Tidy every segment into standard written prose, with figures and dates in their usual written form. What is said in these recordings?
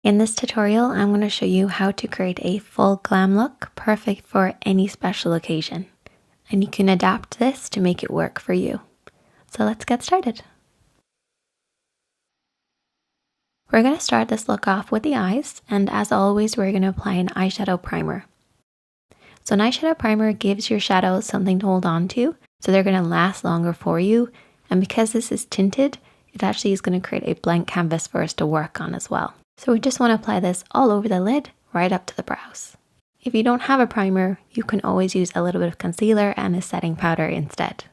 In this tutorial, I'm going to show you how to create a full glam look perfect for any special occasion. And you can adapt this to make it work for you. So let's get started. We're going to start this look off with the eyes, and as always, we're going to apply an eyeshadow primer. So an eyeshadow primer gives your shadows something to hold on to, so they're going to last longer for you. And because this is tinted, it actually is going to create a blank canvas for us to work on as well. So we just want to apply this all over the lid, right up to the brows. If you don't have a primer, you can always use a little bit of concealer and a setting powder instead.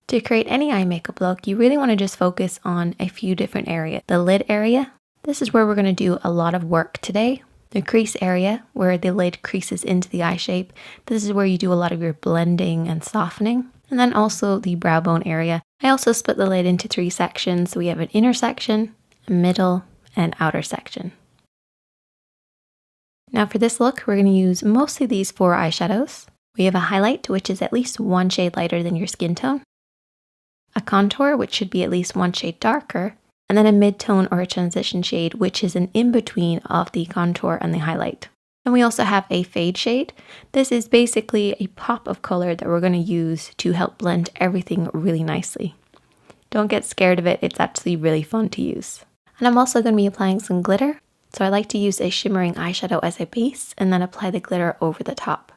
To create any eye makeup look, you really want to just focus on a few different areas. The lid area, this is where we're going to do a lot of work today. The crease area, where the lid creases into the eye shape, this is where you do a lot of your blending and softening. And then also the brow bone area. I also split the lid into 3 sections. So we have an inner section, middle, and outer section. Now for this look, we're going to use mostly these 4 eyeshadows. We have a highlight, which is at least 1 shade lighter than your skin tone, a contour, which should be at least 1 shade darker, and then a mid-tone or a transition shade, which is an in-between of the contour and the highlight. And we also have a fade shade. This is basically a pop of color that we're going to use to help blend everything really nicely. Don't get scared of it, it's actually really fun to use. And I'm also going to be applying some glitter. So I like to use a shimmering eyeshadow as a base and then apply the glitter over the top.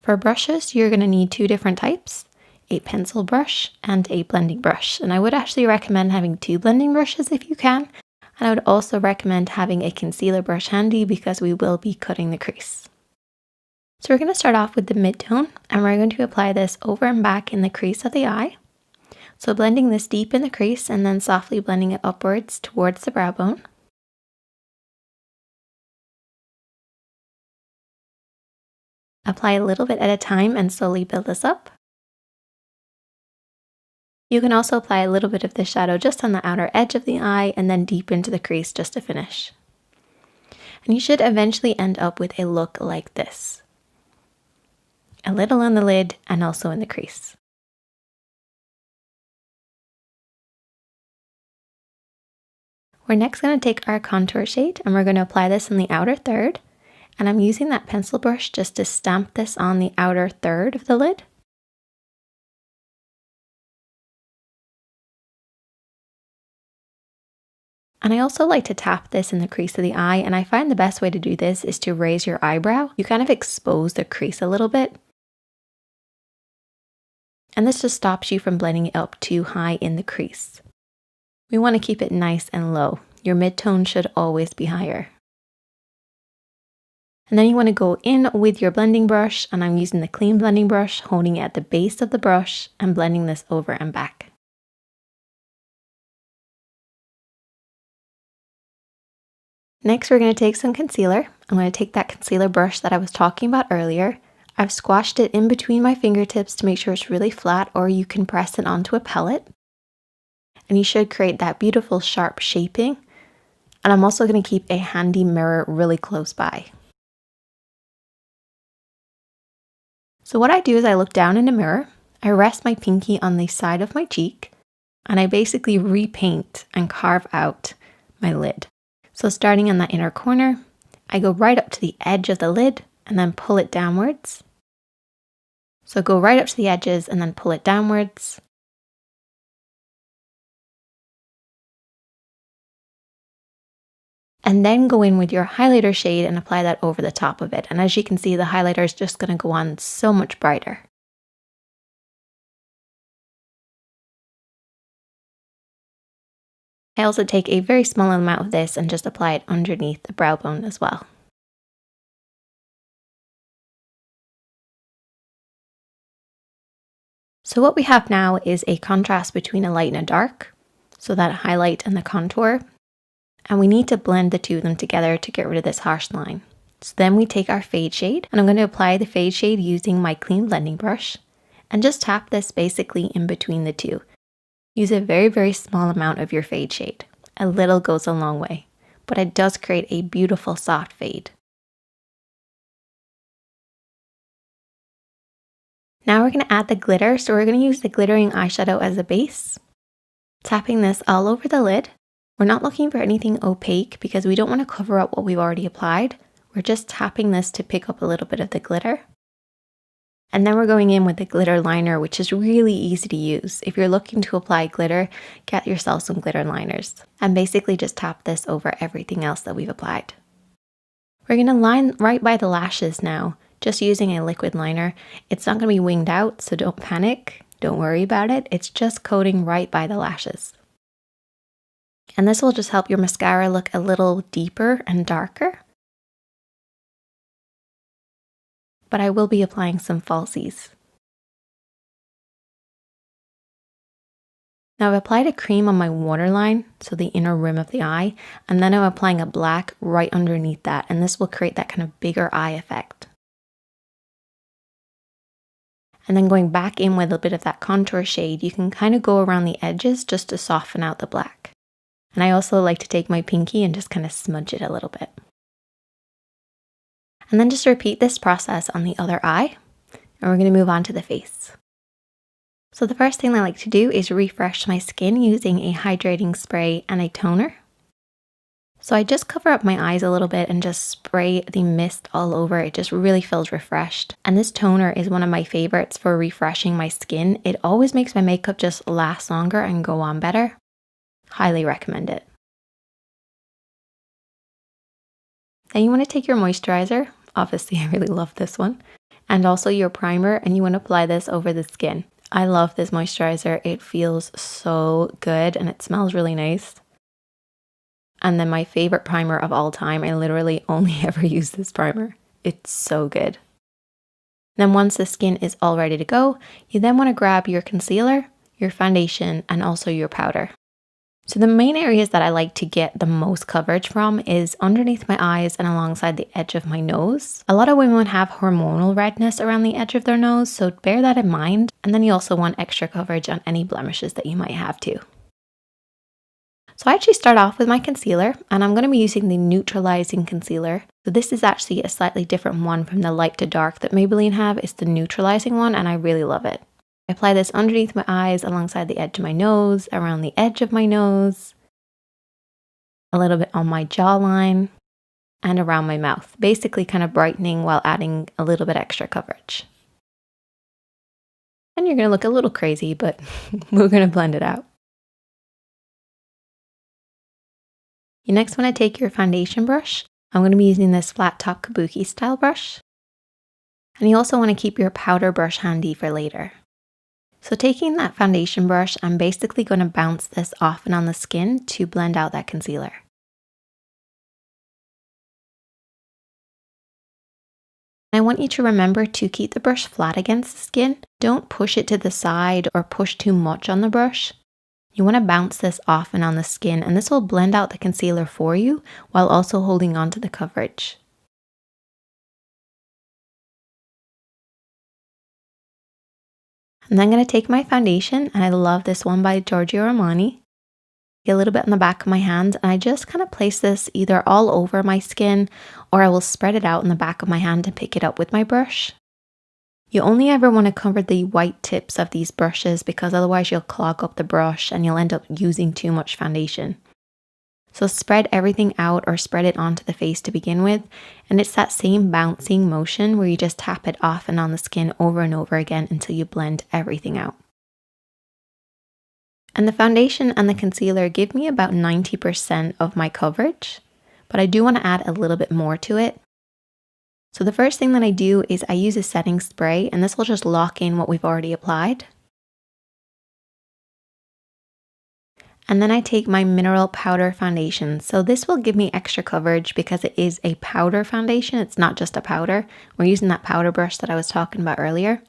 For brushes, you're going to need 2 different types, a pencil brush and a blending brush. And I would actually recommend having 2 blending brushes if you can. And I would also recommend having a concealer brush handy because we will be cutting the crease. So we're going to start off with the mid-tone and we're going to apply this over and back in the crease of the eye. So blending this deep in the crease and then softly blending it upwards towards the brow bone. Apply a little bit at a time and slowly build this up. You can also apply a little bit of the shadow just on the outer edge of the eye and then deep into the crease just to finish. And you should eventually end up with a look like this. A little on the lid and also in the crease. We're next going to take our contour shade and we're going to apply this in the outer third. And I'm using that pencil brush just to stamp this on the outer third of the lid. And I also like to tap this in the crease of the eye, and I find the best way to do this is to raise your eyebrow. You kind of expose the crease a little bit. And this just stops you from blending it up too high in the crease. We want to keep it nice and low. Your mid-tone should always be higher. And then you want to go in with your blending brush, and I'm using the clean blending brush, holding it at the base of the brush and blending this over and back. Next, we're going to take some concealer. I'm going to take that concealer brush that I was talking about earlier. I've squashed it in between my fingertips to make sure it's really flat, or you can press it onto a palette. And you should create that beautiful sharp shaping. And I'm also going to keep a handy mirror really close by. So what I do is I look down in the mirror, I rest my pinky on the side of my cheek, and I basically repaint and carve out my lid. So starting in that inner corner, I go right up to the edge of the lid and then pull it downwards. So go right up to the edges and then pull it downwards. And then go in with your highlighter shade and apply that over the top of it. And as you can see, the highlighter is just going to go on so much brighter. I also take a very small amount of this and just apply it underneath the brow bone as well. So what we have now is a contrast between a light and a dark. So that highlight and the contour. And we need to blend the 2 of them together to get rid of this harsh line. So then we take our fade shade, and I'm going to apply the fade shade using my clean blending brush and just tap this basically in between the 2. Use a very, very small amount of your fade shade. A little goes a long way, but it does create a beautiful soft fade. Now we're going to add the glitter, so we're going to use the glittering eyeshadow as a base. Tapping this all over the lid, We're not looking for anything opaque because we don't want to cover up what we've already applied. We're just tapping this to pick up a little bit of the glitter. And then we're going in with the glitter liner, which is really easy to use. If you're looking to apply glitter, get yourself some glitter liners and basically just tap this over everything else that we've applied. We're going to line right by the lashes now, just using a liquid liner. It's not going to be winged out, so don't panic. Don't worry about it. It's just coating right by the lashes. And this will just help your mascara look a little deeper and darker. But I will be applying some falsies. Now I've applied a cream on my waterline, so the inner rim of the eye, and then I'm applying a black right underneath that, and this will create that kind of bigger eye effect. And then going back in with a bit of that contour shade, you can kind of go around the edges just to soften out the black. And I also like to take my pinky and just kind of smudge it a little bit. And then just repeat this process on the other eye, and we're going to move on to the face. So the first thing I like to do is refresh my skin using a hydrating spray and a toner. So I just cover up my eyes a little bit and just spray the mist all over. It just really feels refreshed. And this toner is one of my favorites for refreshing my skin. It always makes my makeup just last longer and go on better. Highly recommend it. Then you want to take your moisturizer, obviously I really love this one, and also your primer, and you want to apply this over the skin. I love this moisturizer. It feels so good and it smells really nice. And then my favorite primer of all time, I literally only ever use this primer. It's so good. Then once the skin is all ready to go, you then want to grab your concealer, your foundation, and also your powder. So the main areas that I like to get the most coverage from is underneath my eyes and alongside the edge of my nose. A lot of women have hormonal redness around the edge of their nose, so bear that in mind. And then you also want extra coverage on any blemishes that you might have too. So I actually start off with my concealer, and I'm going to be using the neutralizing concealer. So this is actually a slightly different one from the light to dark that Maybelline have. It's the neutralizing one, and I really love it. I apply this underneath my eyes, alongside the edge of my nose, around the edge of my nose, a little bit on my jawline, and around my mouth, basically kind of brightening while adding a little bit extra coverage. And you're going to look a little crazy, but we're going to blend it out. You next want to take your foundation brush. I'm going to be using this flat top kabuki style brush. And you also want to keep your powder brush handy for later. So taking that foundation brush, I'm basically going to bounce this off and on the skin to blend out that concealer. I want you to remember to keep the brush flat against the skin. Don't push it to the side or push too much on the brush. You want to bounce this off and on the skin, and this will blend out the concealer for you while also holding on to the coverage. And then I'm going to take my foundation, and I love this one by Giorgio Armani. Get a little bit on the back of my hand, and I just kind of place this either all over my skin, or I will spread it out in the back of my hand and pick it up with my brush. You only ever want to cover the white tips of these brushes because otherwise you'll clog up the brush and you'll end up using too much foundation. So spread everything out or spread it onto the face to begin with, and it's that same bouncing motion where you just tap it off and on the skin over and over again until you blend everything out. And the foundation and the concealer give me about 90% of my coverage, but I do want to add a little bit more to it. So the first thing that I do is I use a setting spray, and this will just lock in what we've already applied. And then I take my mineral powder foundation. So this will give me extra coverage because it is a powder foundation. It's not just a powder. We're using that powder brush that I was talking about earlier.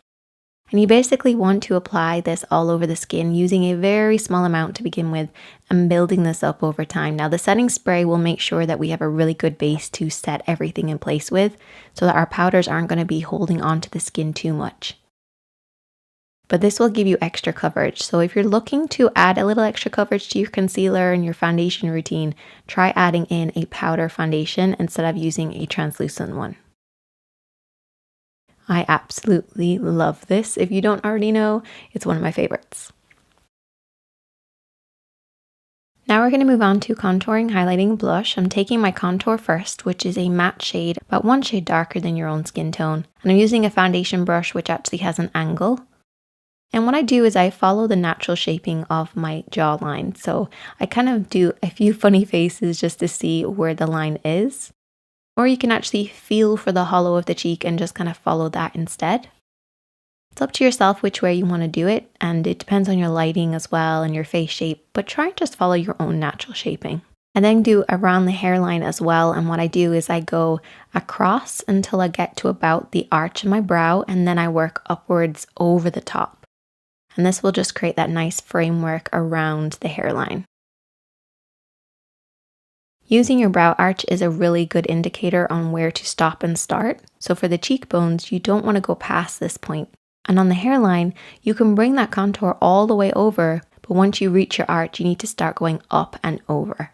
And you basically want to apply this all over the skin using a very small amount to begin with and building this up over time. Now the setting spray will make sure that we have a really good base to set everything in place with so that our powders aren't going to be holding onto the skin too much. But this will give you extra coverage. So if you're looking to add a little extra coverage to your concealer and your foundation routine, try adding in a powder foundation instead of using a translucent one. I absolutely love this. If you don't already know, it's one of my favorites. Now we're going to move on to contouring, highlighting, blush. I'm taking my contour first, which is a matte shade, about one shade darker than your own skin tone. And I'm using a foundation brush which actually has an angle. And what I do is I follow the natural shaping of my jawline. So I kind of do a few funny faces just to see where the line is. Or you can actually feel for the hollow of the cheek and just kind of follow that instead. It's up to yourself which way you want to do it, and it depends on your lighting as well and your face shape, but try and just follow your own natural shaping. I then do around the hairline as well, and what I do is I go across until I get to about the arch of my brow, and then I work upwards over the top. And this will just create that nice framework around the hairline. Using your brow arch is a really good indicator on where to stop and start. So for the cheekbones, you don't want to go past this point. And on the hairline, you can bring that contour all the way over, but once you reach your arch, you need to start going up and over.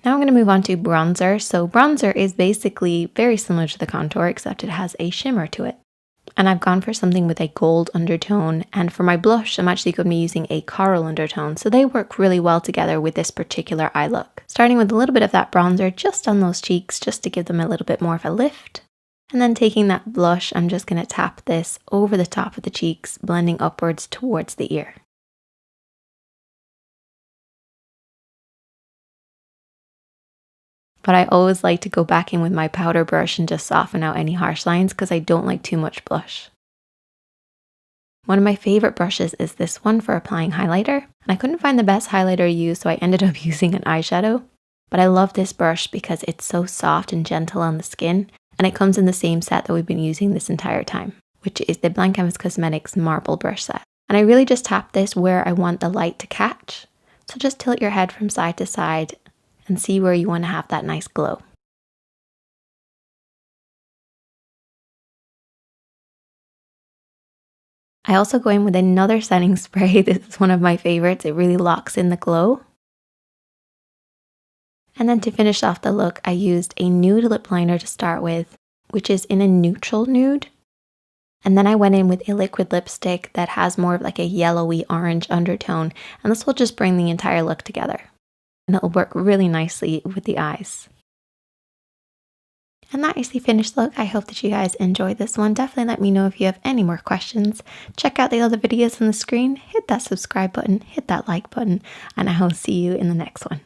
Now I'm going to move on to bronzer. So bronzer is basically very similar to the contour, except it has a shimmer to it. And I've gone for something with a gold undertone, and for my blush, I'm actually going to be using a coral undertone, so they work really well together with this particular eye look. Starting with a little bit of that bronzer just on those cheeks, just to give them a little bit more of a lift. And then taking that blush, I'm just going to tap this over the top of the cheeks, blending upwards towards the ear. But I always like to go back in with my powder brush and just soften out any harsh lines because I don't like too much blush. One of my favorite brushes is this one for applying highlighter. And I couldn't find the best highlighter to use, so I ended up using an eyeshadow. But I love this brush because it's so soft and gentle on the skin. And it comes in the same set that we've been using this entire time, which is the Blank Canvas Cosmetics Marble Brush Set. And I really just tap this where I want the light to catch. So just tilt your head from side to side and see where you want to have that nice glow. I also go in with another setting spray. This is one of my favorites. It really locks in the glow. And then to finish off the look, I used a nude lip liner to start with, which is in a neutral nude. And then I went in with a liquid lipstick that has more of like a yellowy orange undertone, and this will just bring the entire look together. And it'll work really nicely with the eyes. And that is the finished look. I hope that you guys enjoyed this one. Definitely let me know if you have any more questions. Check out the other videos on the screen, hit that subscribe button, hit that like button, and I will see you in the next one.